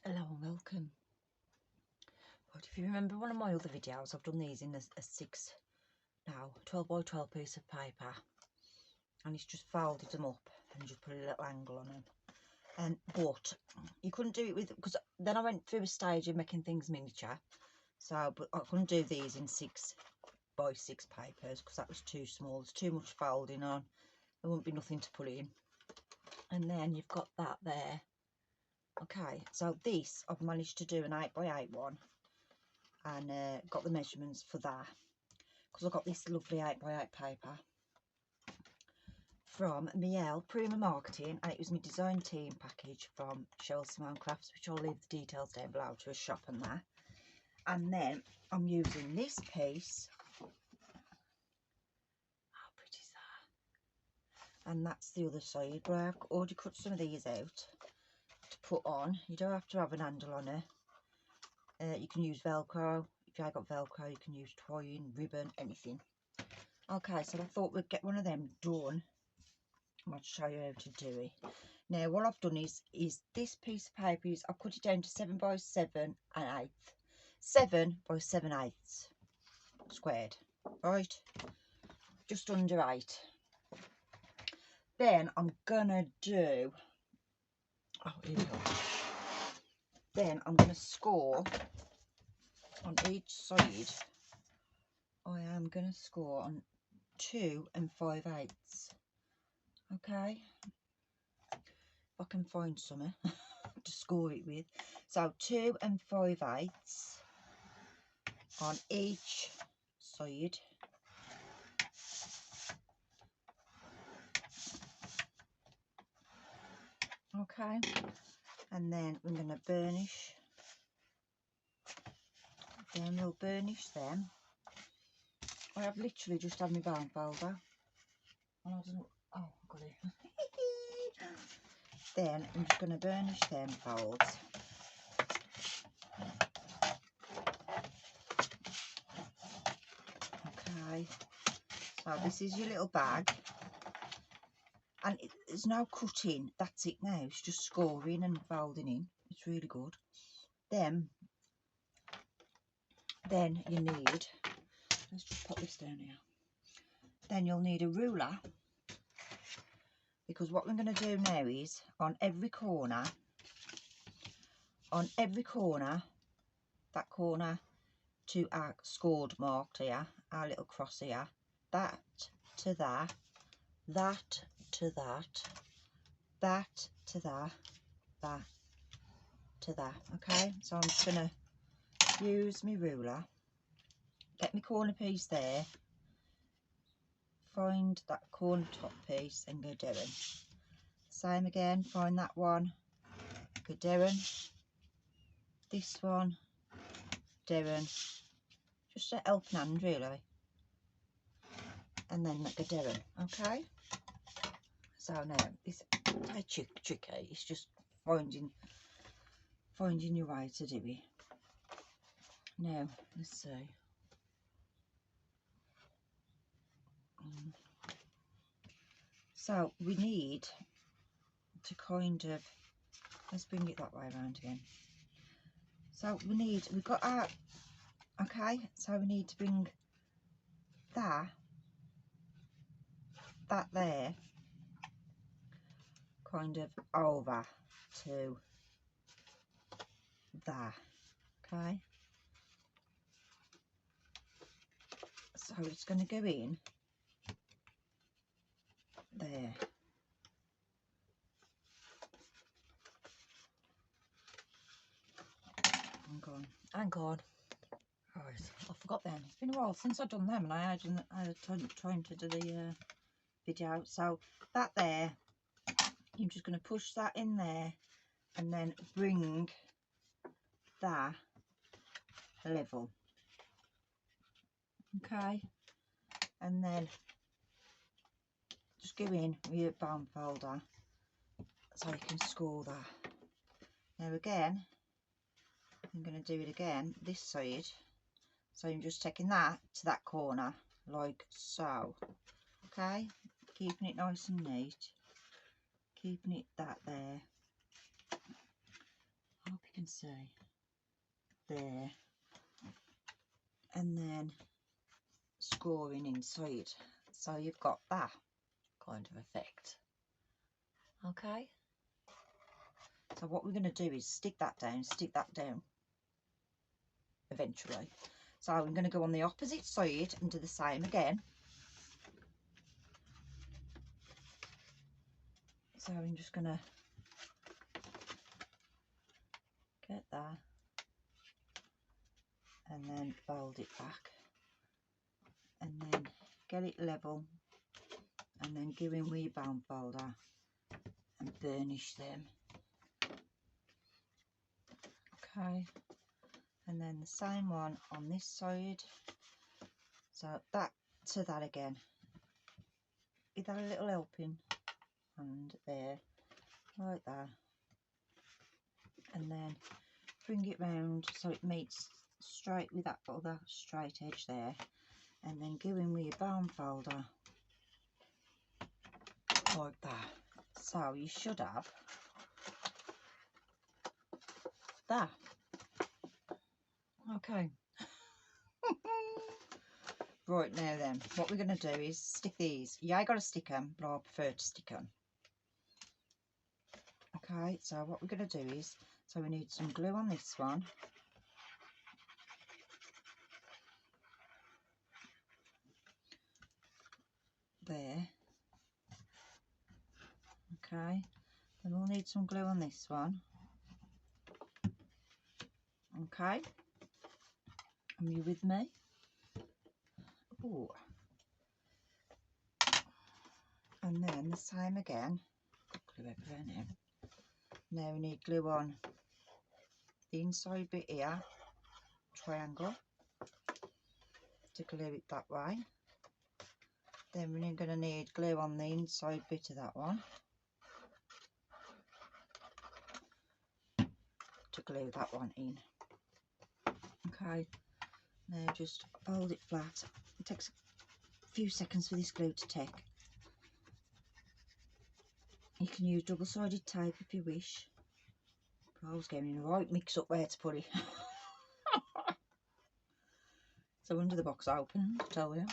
Hello and welcome. Right, if you remember one of my other videos, I've done these in a 12 by 12 piece of paper, and it's just folded them up and just put a little angle on them. But you couldn't do it with, because then I went through a stage of making things miniature, but I couldn't do these in 6 by 6 papers because that was too small. There's too much folding on. There wouldn't be nothing to put in. And then you've got that there. Okay, so this I've managed to do an 8 by 8 one, and got the measurements for that because I got this lovely 8 by 8 paper from miel, Prima Marketing, and it was my design team package from Simone Crafts, which I'll leave the details down below to a shop and that. And then I'm using this piece. How pretty is that? And that's the other side, where I've already cut some of these out to put on. You don't have to have an handle on it. You can use Velcro. If you ain't got Velcro, you can use twine, ribbon, anything. Okay, so I thought we'd get one of them done. I'll show you how to do it. Now, what I've done is this piece of paper is I've cut it down to 7 by 7 1/8. 7 by 7/8 squared, right? Just under 8. Then I'm gonna do. Oh, here we go. Then I'm gonna score on each side. I am gonna score on 2 5/8. Okay, if I can find something to score it with. So 2 5/8 on each side. Okay, and then we're going to burnish. Then we'll burnish them. I have literally just had my bound folder. And I don't, oh, got it. Then I'm just going to burnish them folds. Okay, so this is your little bag. And there's no cutting, that's it now. It's just scoring and folding in. It's really good. Then you need, let's just put this down here. Then you'll need a ruler, because what we're going to do now is on every corner, that corner to our scored marked here, our little cross here, that to that, that to that, that to that, that to that. Okay, so I'm just going to use my ruler, get my corner piece there, find that corner top piece and go down. Same again, find that one, go down, this one, down, just a helping hand really, and then go down. Okay, so now this is tricky, it's just finding your way to do it. Now let's see. So we need to kind of, let's bring it that way around again. So we've got our, okay, so we need to bring that there kind of over to that. Okay, so it's going to go in there. Hang on. Right, I forgot then. It's been a while since I've done them, and I had trying to do the video. So that there, I'm just going to push that in there, and then bring that level. Okay, and then just go in with your bound folder so you can score that. Now again, I'm going to do it again this side, so I'm just taking that to that corner like so. Okay, keeping it nice and neat, keeping it that there. I hope you can see there, and then scoring inside, so you've got that kind of effect. Okay, so what we're going to do is stick that down eventually. So I'm going to go on the opposite side and do the same again. So I'm just going to get that and then fold it back and then get it level and then go in with your band folder and burnish them. Okay, and then the same one on this side. So that to that again. Give that a little helping and there, like that, and then bring it round so it meets straight with that other straight edge there, and then go in with your band folder like that. So you should have that. Okay. Right, now then, what we're going to do is stick these. Yeah, I got to stick them, but I prefer to stick them. Okay, so what we're going to do is, so we need some glue on this one. There. Okay, then we'll need some glue on this one. Okay, are you with me? Ooh. And then the same again. Got glue everywhere now. Now we need glue on the inside bit here, triangle, to glue it that way. Then we're going to need glue on the inside bit of that one to glue that one in. Okay, now just hold it flat. It takes a few seconds for this glue to take. You can use double-sided tape if you wish. But I was getting the right mix up where to put it. So under the box open, to tell you.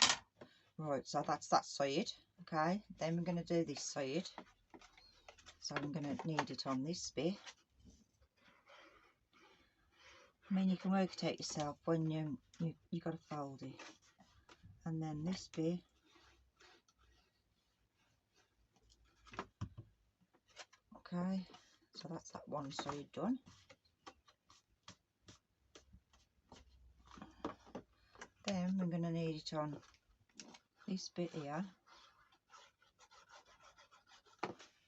Right, so that's that side. Okay, then we're going to do this side. So I'm going to need it on this bit. I mean, you can work it out yourself when you got to fold it. And then this bit. Okay, so that's that one side done. Then we're going to need it on this bit here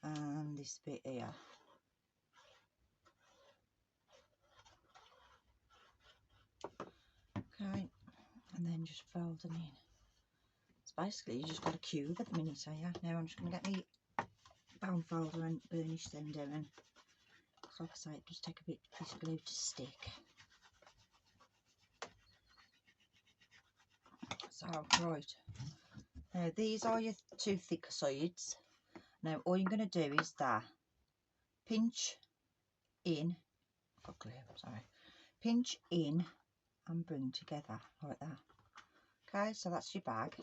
and this bit here. Okay, and then just fold them in. It's basically you just got a cube at the minute, so yeah. Now I'm just going to get my band folder and burnish them down. Like I say, it does take a bit of this glue to stick. So, right. Now these are your two thick sides. Now all you're going to do is that. Pinch in. Got glue, sorry. Pinch in and bring together like that. Okay, so that's your bag.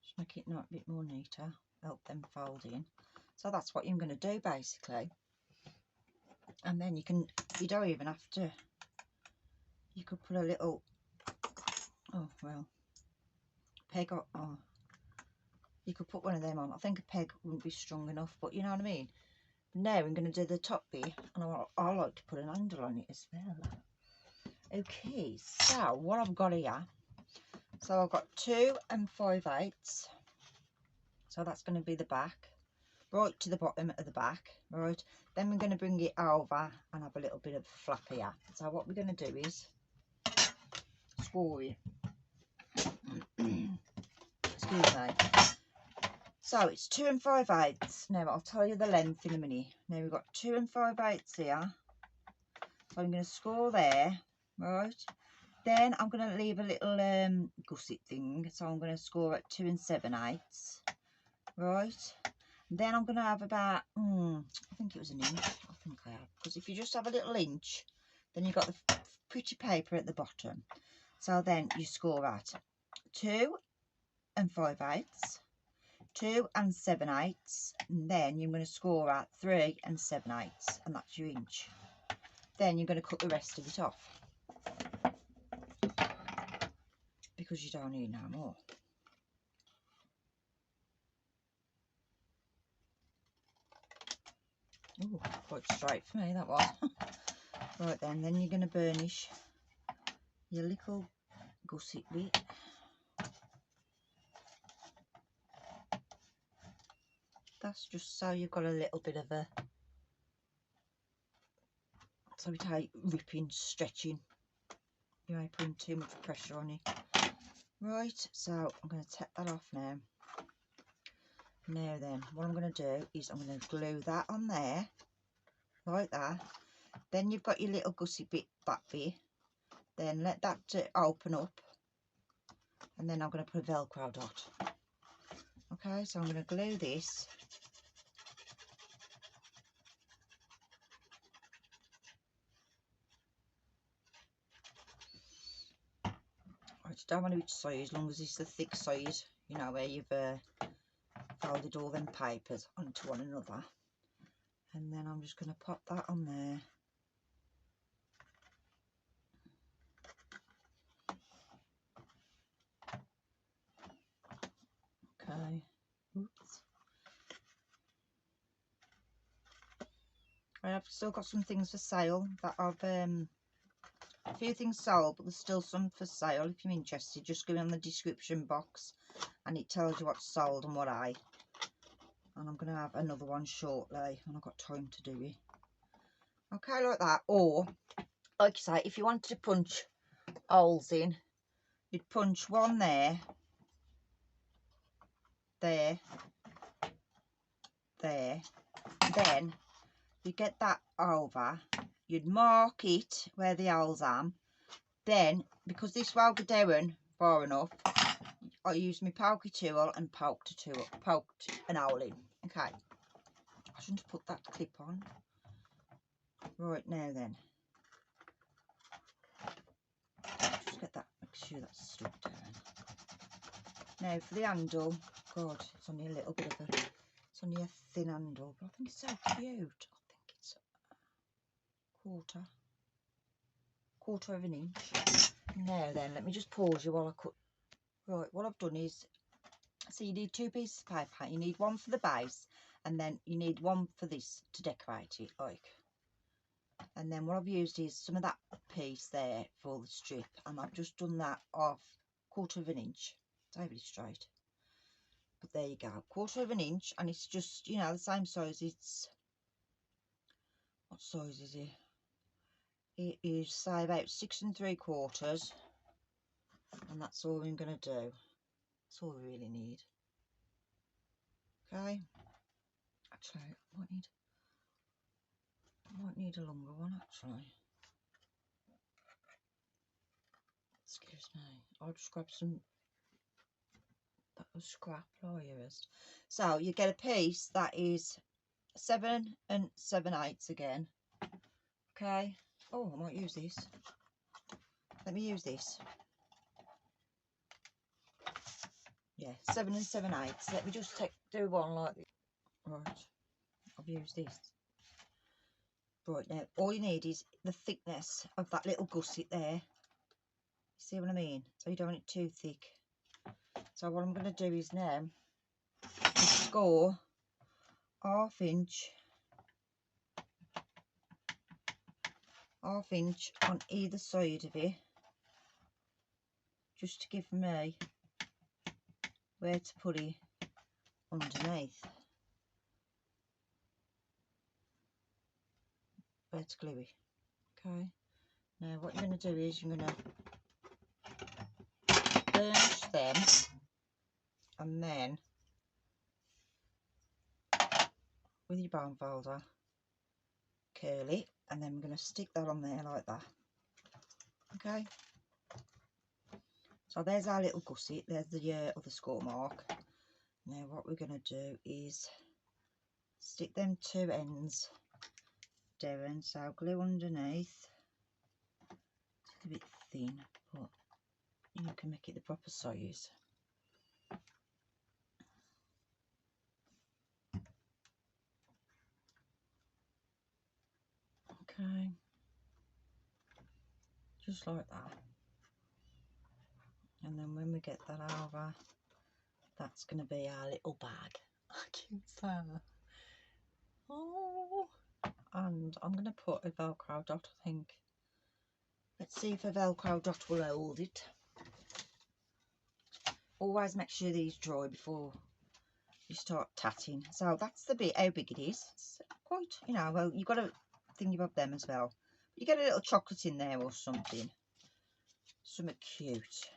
Just make it a bit more neater. Help them fold in. So that's what you're going to do basically. And then you don't even have to, you could put a little, oh well, peg or, oh, you could put one of them on. I think a peg wouldn't be strong enough, but you know what I mean. Now I'm going to do the top bit, and I like to put an handle on it as well. Okay, so what I've got here, so I've got 2 5/8, so that's going to be the back, right to the bottom of the back, right. Then we're going to bring it over and have a little bit of flap here. So what we're going to do is score it. Excuse me. So it's 2 5/8. Now I'll tell you the length in a minute. Now we've got 2 5/8 here. So I'm going to score there, right. Then I'm going to leave a little gusset thing. So I'm going to score at 2 7/8, right. Then I'm going to have about, I think it was an inch. I think I have, because if you just have a little inch, then you've got the pretty paper at the bottom. So then you score at 2 5/8, 2 7/8, and then you're going to score at 3 7/8, and that's your inch. Then you're going to cut the rest of it off, because you don't need no more. Ooh, quite straight for me that was. Right then you're going to burnish your little gusset bit. That's just so you've got a little bit of a, so it ain't ripping, stretching, you ain't putting too much pressure on it. Right, so I'm going to take that off now. Now then, what I'm going to do is I'm going to glue that on there, like that. Then you've got your little gusset bit, back bit. Then let that open up, and then I'm going to put a Velcro dot. Okay, so I'm going to glue this. I just don't want which side, as long as it's the thick side, you know, where you've folded all them papers onto one another. And then I'm just going to pop that on there. Okay. Oops. I have still got some things for sale that I've a few things sold, but there's still some for sale. If you're interested, just go in the description box and it tells you what's sold and what I. And I'm going to have another one shortly when I've got time to do it. Okay, like that. Or, like I say, if you wanted to punch holes in, you'd punch one there, there, there. Then you get that over, you'd mark it where the holes are. Then, because this won't go down far enough, I use my pokey tool and poked an hole in. Okay, I shouldn't have put that clip on. Right, now then, just get that, make sure that's stuck down. Now for the handle, God, it's only a little bit of a, it's only a thin handle, but I think it's so cute. I think it's a quarter of an inch. Now then, let me just pause you while I cut. Right, what I've done is, so you need 2 pieces of paper. You need one for the base, and then you need one for this to decorate it, like. And then what I've used is some of that piece there for the strip, and I've just done that off 1/4 of an inch. It's overly straight, but there you go, 1/4 of an inch, and it's just, you know, the same size. It's, what size is it? It is, say, about 6 3/4, and that's all I'm going to do. That's all we really need. Okay, actually I might need a longer one, actually. Excuse me, I'll just grab some, that was scrap lawyers. So you get a piece that is 7 7/8 again. Okay, oh, I might use this. Let me use this. Yeah, 7 7/8. Let me just do one like this. Right, I've used this. Right, now all you need is the thickness of that little gusset there. See what I mean? So you don't want it too thick. So what I'm going to do is now score 1/2 inch on either side of it, just to give me where to put it underneath, where to glue it. Okay, now what you're going to do is you're going to burnish them, and then with your bone folder curl it, and then we're going to stick that on there like that. Okay, so there's our little gusset, there's the other score mark. Now what we're going to do is stick them 2 ends doing. So glue underneath. It's a bit thin, but you can make it the proper size. Okay, just like that. And then when we get that over, that's going to be our little bag. Cute that. Oh, and I'm going to put a Velcro dot, I think. Let's see if a Velcro dot will hold it. Always make sure these dry before you start tatting. So that's the bit, how big it is. It's quite, you know, well, you've got to think about them as well. You get a little chocolate in there or something. Something cute.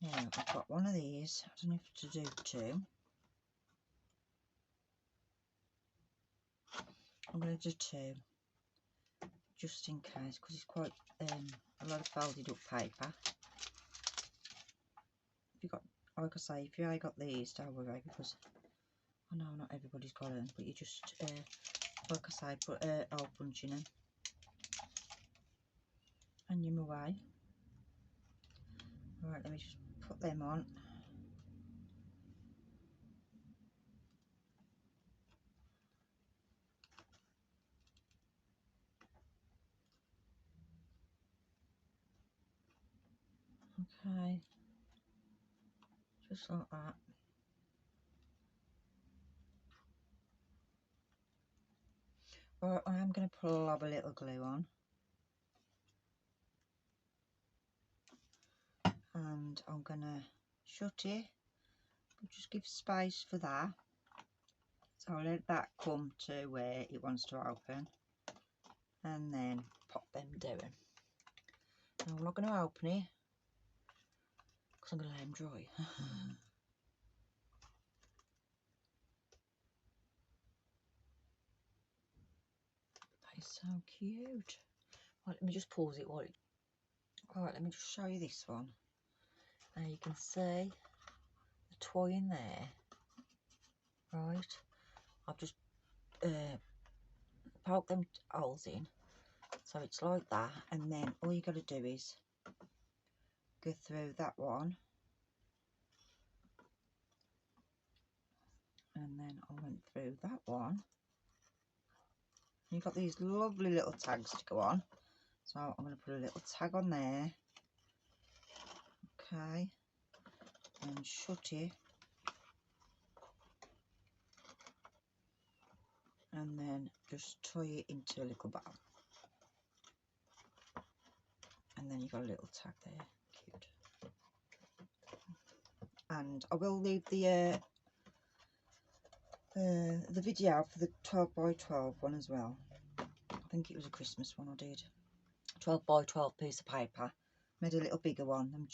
Now, I've got one of these. I don't know if to do two. I'm going to do two, just in case, because it's quite a lot of folded up paper. If you got, like I say, if you ain't got these, don't worry, because I know not everybody's got them, but you just, like I say, put a hole punch in them, and you're away. Right, let me just put them on. Okay, just like that. Right, I am going to plop a little glue on, and I'm going to shut it, but just give space for that. So I'll let that come to where it wants to open, and then pop them down. Now I'm not going to open it because I'm going to let them dry. That is so cute. Right, let me just pause it while right, let me just show you this one. Now you can see the toy in there. Right, I've just poked them holes in, so it's like that, and then all you got to do is go through that one, and then I went through that one. You've got these lovely little tags to go on, so I'm going to put a little tag on there. Okay, and shut it, and then just tie it into a little bow, and then you've got a little tag there. Cute. And I will leave the video for the 12 by 12 one as well. I think it was a Christmas one I did. 12 by 12 piece of paper. Made a little bigger one.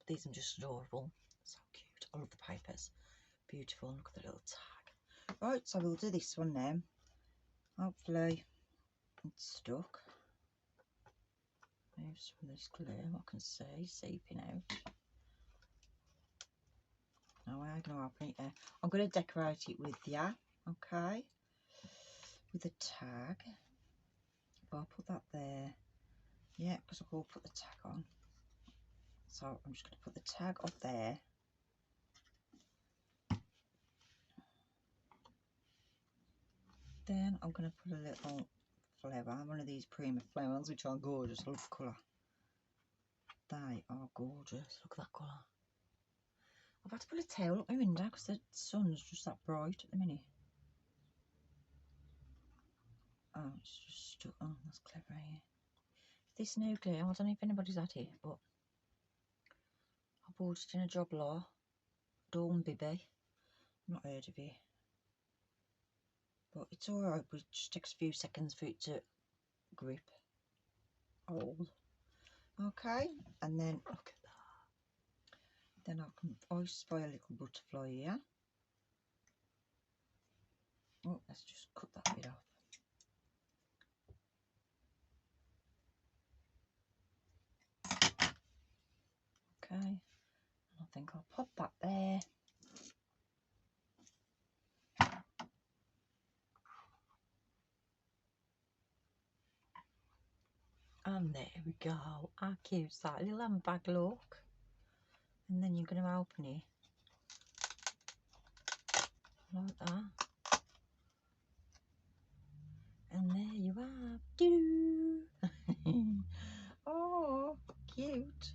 These are just adorable. So cute. I love the papers. Beautiful. Look at the little tag. Right, so we'll do this one now. Hopefully it's stuck. Move some of this glue I can see seeping out. Now I'm going to open it there. I'm going to decorate it with okay, with a tag. I'll put that there. Yeah, because I will put the tag on. So I'm just going to put the tag up there. Then I'm going to put a little flower, one of these prima flowers, which are gorgeous. I love the colour. They are gorgeous. Look at that colour. I've had to put a towel up my window because the sun's just that bright at the minute. Oh, it's just stuck. Oh, that's clever, eh? This new glue, I don't know if anybody's had it, but I bought it in a job lot. Dawn Bibby. Not heard of it. But it's alright, but it just takes a few seconds for it to grip. Hold. Okay, and then look at that. Then I spy a little butterfly here. Oh, let's just cut that bit off. Okay, I think I'll pop that there. And there we go. How cute's that? Little handbag, look. And then you're going to open it like that. And there you are. Doo! Oh, cute.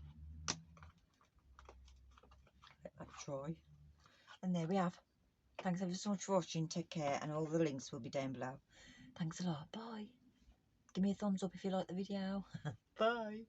Let that dry. And there we have. Thanks ever so much for watching. Take care, and all the links will be down below. Thanks a lot. Bye. Give me a thumbs up if you like the video. Bye.